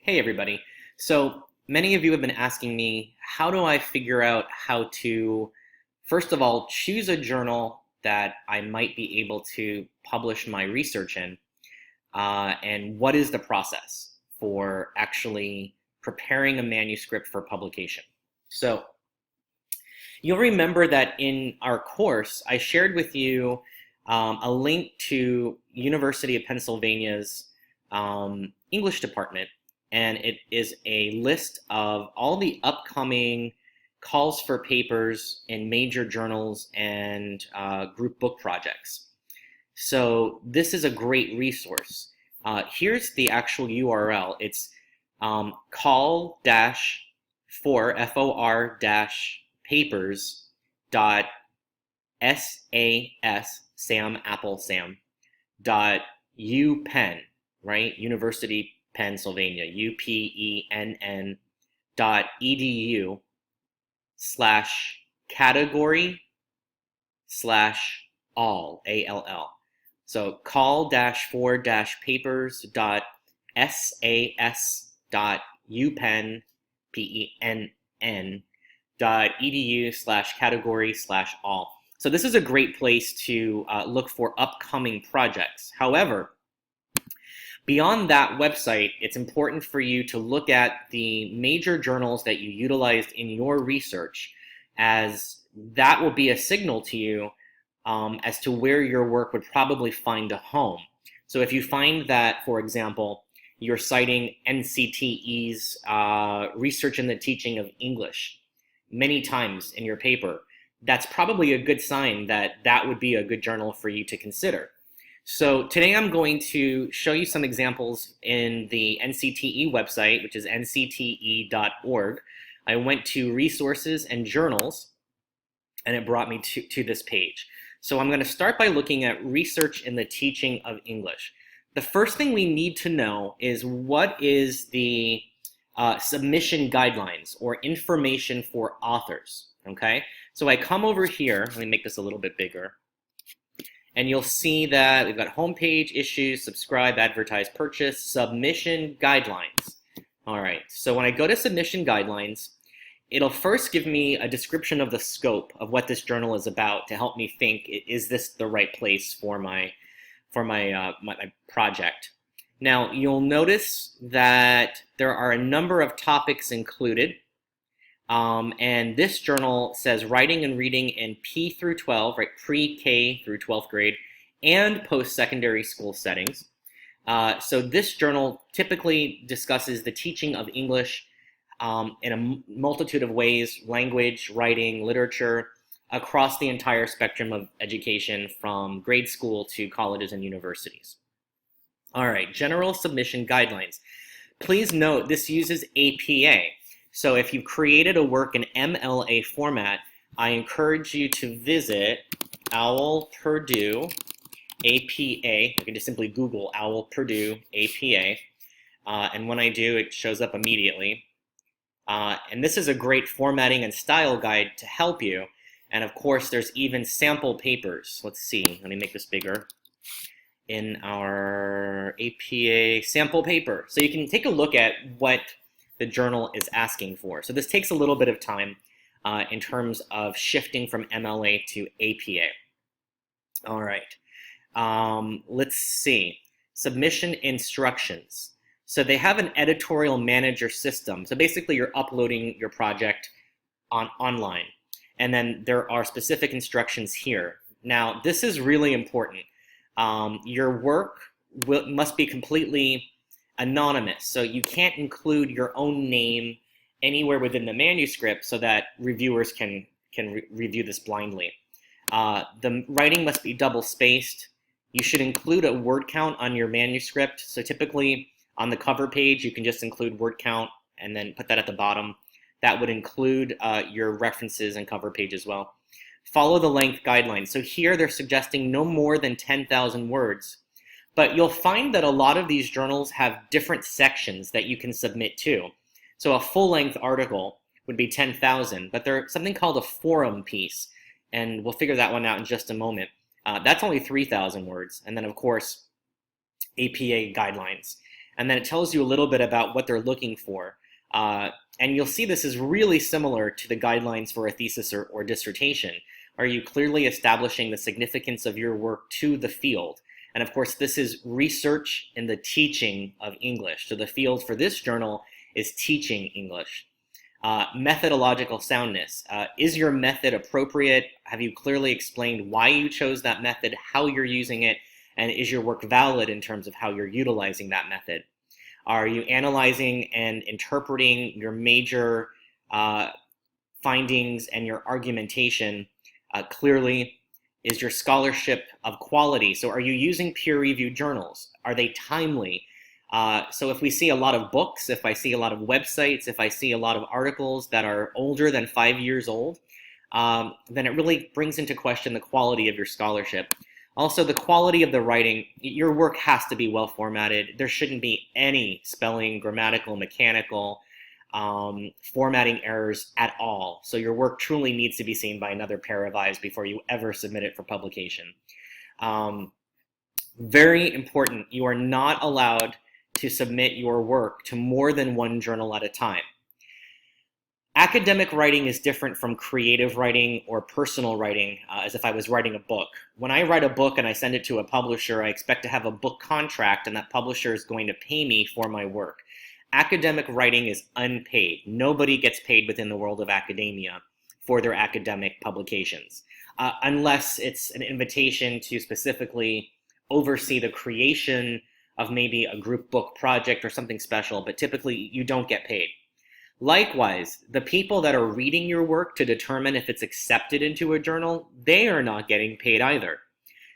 Hey everybody. So many of you have been asking me, how do I figure out how to, first of all, choose a journal that I might be able to publish my research in, and what is the process for actually preparing a manuscript for publication? So you'll remember that in our course, I shared with you a link to University of Pennsylvania's English department, and it is a list of all the upcoming calls for papers in major journals and group book projects. So this is a great resource. Here's the actual URL. It's call-for, F-O-R dash papers dot S-A-S, Sam, Apple, Sam, dot UPenn, right? University Pennsylvania, UPENN dot edu slash category slash all, A-L-L. So call-for-papers dot S-A-S dot UPenn, P-E-N-N, dot edu slash category slash all. So this is a great place to look for upcoming projects. However, beyond that website, it's important for you to look at the major journals that you utilized in your research, as that will be a signal to you as to where your work would probably find a home. So if you find that, for example, you're citing NCTE's Research in the Teaching of English many times in your paper, that's probably a good sign that that would be a good journal for you to consider. So today I'm going to show you some examples in the NCTE website, which is ncte.org. I went to resources and journals, and it brought me to this page. So I'm going to start by looking at research in the teaching of English. The first thing we need to know is what is the submission guidelines or information for authors, okay? So I come over here, let me make this a little bit bigger, and you'll see that we've got homepage, issues, subscribe, advertise, purchase, submission guidelines. All right, so when I go to submission guidelines, it'll first give me a description of the scope of what this journal is about to help me think, is this the right place for my project? Now, you'll notice that there are a number of topics included. And this journal says writing and reading in P through 12, right, pre-K through 12th grade, and post-secondary school settings. So this journal typically discusses the teaching of English in a multitude of ways: language, writing, literature, across the entire spectrum of education from grade school to colleges and universities. All right, general submission guidelines. Please note this uses APA. So if you've created a work in MLA format, I encourage you to visit OWL Purdue APA. You can just simply Google OWL Purdue APA. And when I do, it shows up immediately. And this is a great formatting and style guide to help you. And of course, there's even sample papers. Let's see, let me make this bigger. In our APA sample paper. So you can take a look at what the journal is asking for. So this takes a little bit of time in terms of shifting from MLA to APA. All right, let's see. Submission instructions. So they have an editorial manager system. So basically you're uploading your project online. And then there are specific instructions here. Now, this is really important. Your work must be completely anonymous, so you can't include your own name anywhere within the manuscript so that reviewers can review this blindly. The writing must be double spaced. You should include a word count on your manuscript. So typically on the cover page, you can just include word count and then put that at the bottom. That would include your references and cover page as well. Follow the length guidelines. So here they're suggesting no more than 10,000 words. But you'll find that a lot of these journals have different sections that you can submit to. So a full-length article would be 10,000, but there's something called a forum piece, and we'll figure that one out in just a moment. That's only 3,000 words, and then of course APA guidelines. and then it tells you a little bit about what they're looking for. And you'll see this is really similar to the guidelines for a thesis or dissertation. Are you clearly establishing the significance of your work to the field? And of course, this is research in the teaching of English. So the field for this journal is teaching English. Methodological soundness. Is your method appropriate? Have you clearly explained why you chose that method, how you're using it, and is your work valid in terms of how you're utilizing that method? Are you analyzing and interpreting your major findings and your argumentation clearly? Is your scholarship of quality? So are you using peer-reviewed journals? Are they timely? So if we see a lot of books, if I see a lot of websites, if I see a lot of articles that are older than 5 years old, then it really brings into question the quality of your scholarship. Also, the quality of the writing. Your work has to be well formatted. There shouldn't be any spelling, grammatical, mechanical, formatting errors at all. So your work truly needs to be seen by another pair of eyes before you ever submit it for publication. Very important, you are not allowed to submit your work to more than one journal at a time. Academic writing is different from creative writing or personal writing, as if I was writing a book. When I write a book and I send it to a publisher, I expect to have a book contract and that publisher is going to pay me for my work. Academic writing is unpaid. Nobody gets paid within the world of academia for their academic publications, unless it's an invitation to specifically oversee the creation of maybe a group book project or something special, but typically you don't get paid. Likewise, the people that are reading your work to determine if it's accepted into a journal, they are not getting paid either.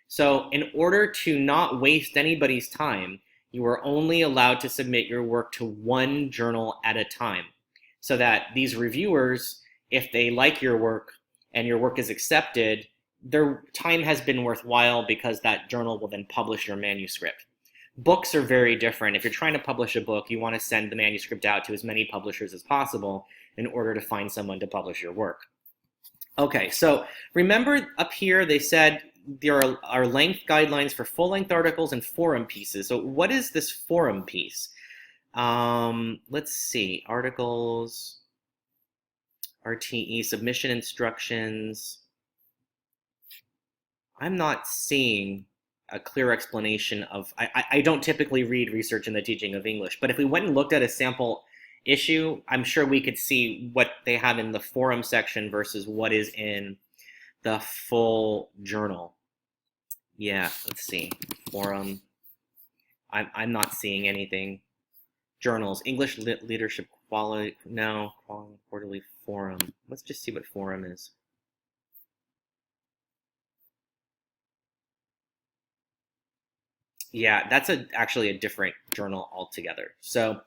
So in order to not waste anybody's time, you are only allowed to submit your work to one journal at a time, so that these reviewers, if they like your work and your work is accepted, their time has been worthwhile because that journal will then publish your manuscript. Books are very different. If you're trying to publish a book, you want to send the manuscript out to as many publishers as possible in order to find someone to publish your work. Okay, so remember up here they said there are length guidelines for full-length articles and forum pieces. So what is this forum piece? Let's see, articles, RTE, submission instructions. I'm not seeing a clear explanation of, I don't typically read research in the teaching of English, but if we went and looked at a sample issue, I'm sure we could see what they have in the forum section versus what is in the full journal. Yeah, let's see, forum. I'm not seeing anything. Journals, English leadership quality, no, quarterly forum. Let's just see what forum is. Yeah, that's actually a different journal altogether. So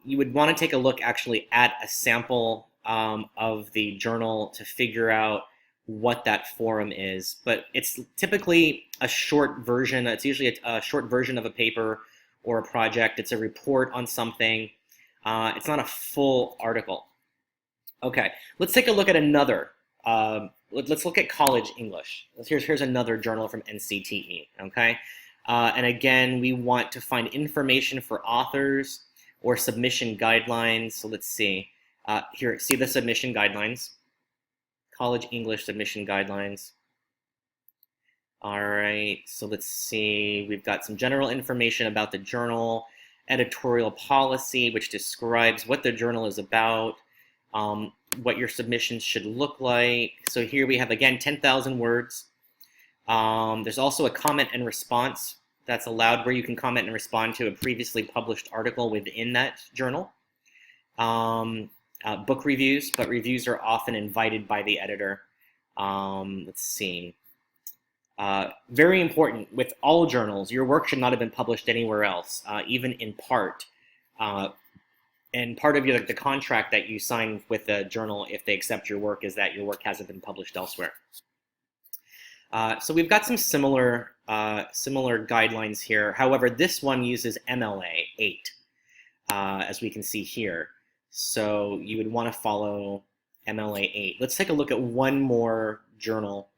you would want to take a look actually at a sample of the journal to figure out what that forum is. But it's typically a short version. It's usually a short version of a paper or a project. It's a report on something. It's not a full article. Okay, let's take a look at another. Let's look at college English. Here's another journal from NCTE, okay? And again, we want to find information for authors or submission guidelines. So let's see. Here, see the submission guidelines. College English submission guidelines. All right, so let's see. We've got some general information about the journal, editorial policy, which describes what the journal is about, what your submissions should look like. So here we have, again, 10,000 words. There's also a comment and response that's allowed, where you can comment and respond to a previously published article within that journal. Book reviews, but reviews are often invited by the editor. Let's see. Very important with all journals, your work should not have been published anywhere else, even in part. And part of the contract that you sign with the journal, if they accept your work, is that your work hasn't been published elsewhere. So we've got some similar guidelines here. However, this one uses MLA 8, as we can see here. So you would want to follow MLA 8. Let's take a look at one more journal.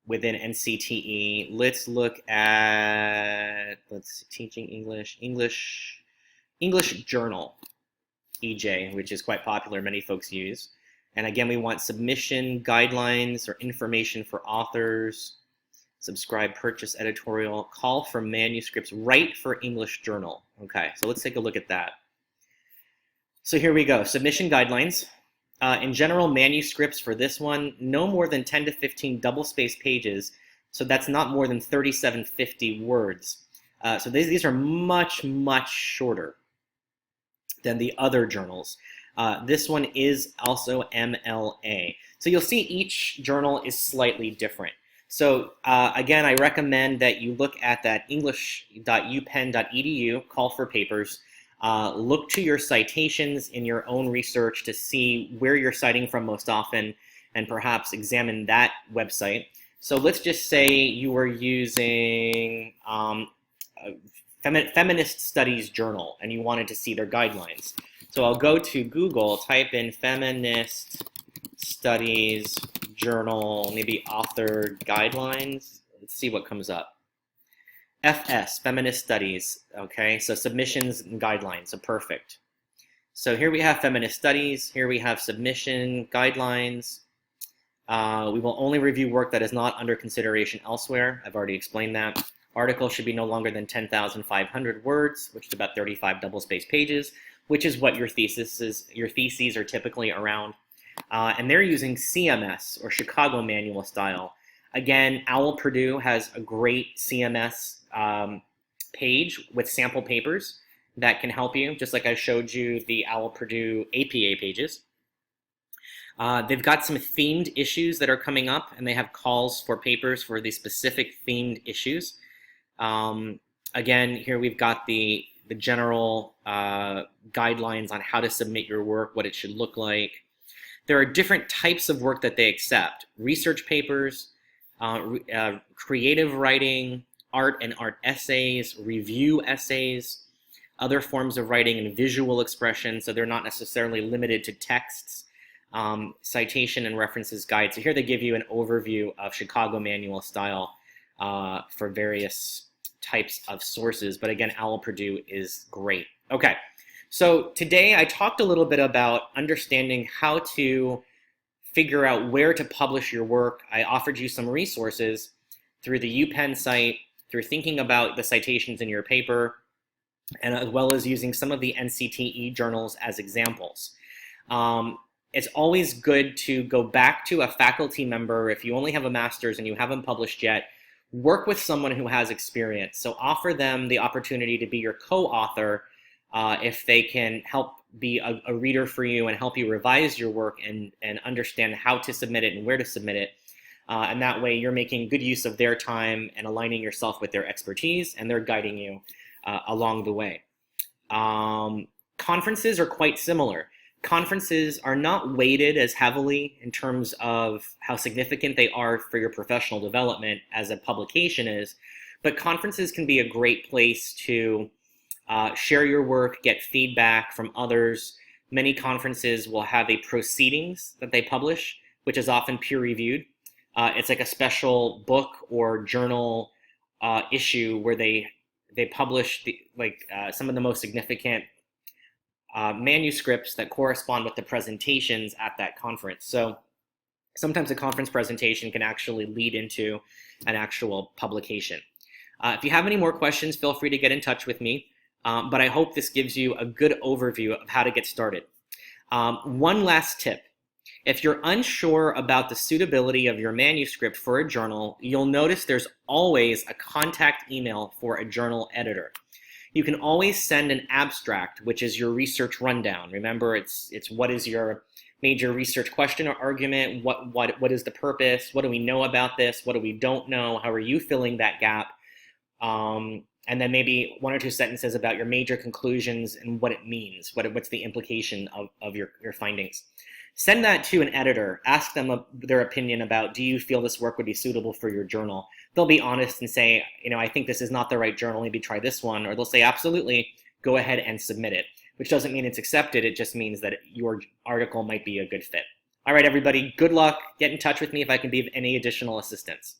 within NCTE. Let's look at, let's see, teaching English journal, EJ, which is quite popular, many folks use. And again, we want submission guidelines or information for authors, subscribe, purchase, editorial, call for manuscripts, write for English journal. Okay, so let's take a look at that. So here we go, submission guidelines. In general, manuscripts for this one, no more than 10 to 15 double-spaced pages, so that's not more than 3750 words. So these are much, much shorter than the other journals. This one is also MLA. So you'll see each journal is slightly different. So again, I recommend that you look at that english.upenn.edu, call for papers. Look to your citations in your own research to see where you're citing from most often, and perhaps examine that website. So let's just say you were using Feminist Studies Journal and you wanted to see their guidelines. So I'll go to Google, type in Feminist Studies Journal, maybe author guidelines. Let's see what comes up. FS, Feminist Studies, okay, so submissions and guidelines, so perfect. So here we have Feminist Studies, here we have submission guidelines. We will only review work that is not under consideration elsewhere. I've already explained that. Article should be no longer than 10,500 words, which is about 35 double-spaced pages, which is what your theses are typically around. And they're using CMS, or Chicago Manual style. Again, OWL Purdue has a great CMS page with sample papers that can help you, just like I showed you the OWL Purdue APA pages. They've got some themed issues that are coming up, and they have calls for papers for the specific themed issues. Again, here we've got the general guidelines on how to submit your work, what it should look like. There are different types of work that they accept: research papers, creative writing, art and art essays, review essays, other forms of writing, and visual expression, so they're not necessarily limited to texts, citation and references guide. So here they give you an overview of Chicago Manual style for various types of sources, but again, OWL Purdue is great. Okay, so today I talked a little bit about understanding how to figure out where to publish your work. I offered you some resources through the UPenn site, through thinking about the citations in your paper, and as well as using some of the NCTE journals as examples. It's always good to go back to a faculty member if you only have a master's and you haven't published yet. Work with someone who has experience. So offer them the opportunity to be your co-author if they can help be a reader for you and help you revise your work and understand how to submit it and where to submit it. And that way you're making good use of their time and aligning yourself with their expertise, and they're guiding you along the way. Conferences are quite similar. Conferences are not weighted as heavily in terms of how significant they are for your professional development as a publication is, but conferences can be a great place to share your work, get feedback from others. Many conferences will have a proceedings that they publish, which is often peer-reviewed. It's like a special book or journal issue where they publish some of the most significant manuscripts that correspond with the presentations at that conference. So sometimes a conference presentation can actually lead into an actual publication. If you have any more questions, feel free to get in touch with me. But I hope this gives you a good overview of how to get started. One last tip. If you're unsure about the suitability of your manuscript for a journal, you'll notice there's always a contact email for a journal editor. You can always send an abstract, which is your research rundown. Remember, it's what is your major research question or argument? What is the purpose? What do we know about this? What do we don't know? How are you filling that gap? And then maybe one or two sentences about your major conclusions and what it means. What's the implication of your findings? Send that to an editor. Ask them their opinion about, do you feel this work would be suitable for your journal? They'll be honest and say, I think this is not the right journal, maybe try this one. Or they'll say, absolutely, go ahead and submit it, which doesn't mean it's accepted. It just means that your article might be a good fit. All right, everybody, good luck. Get in touch with me if I can be of any additional assistance.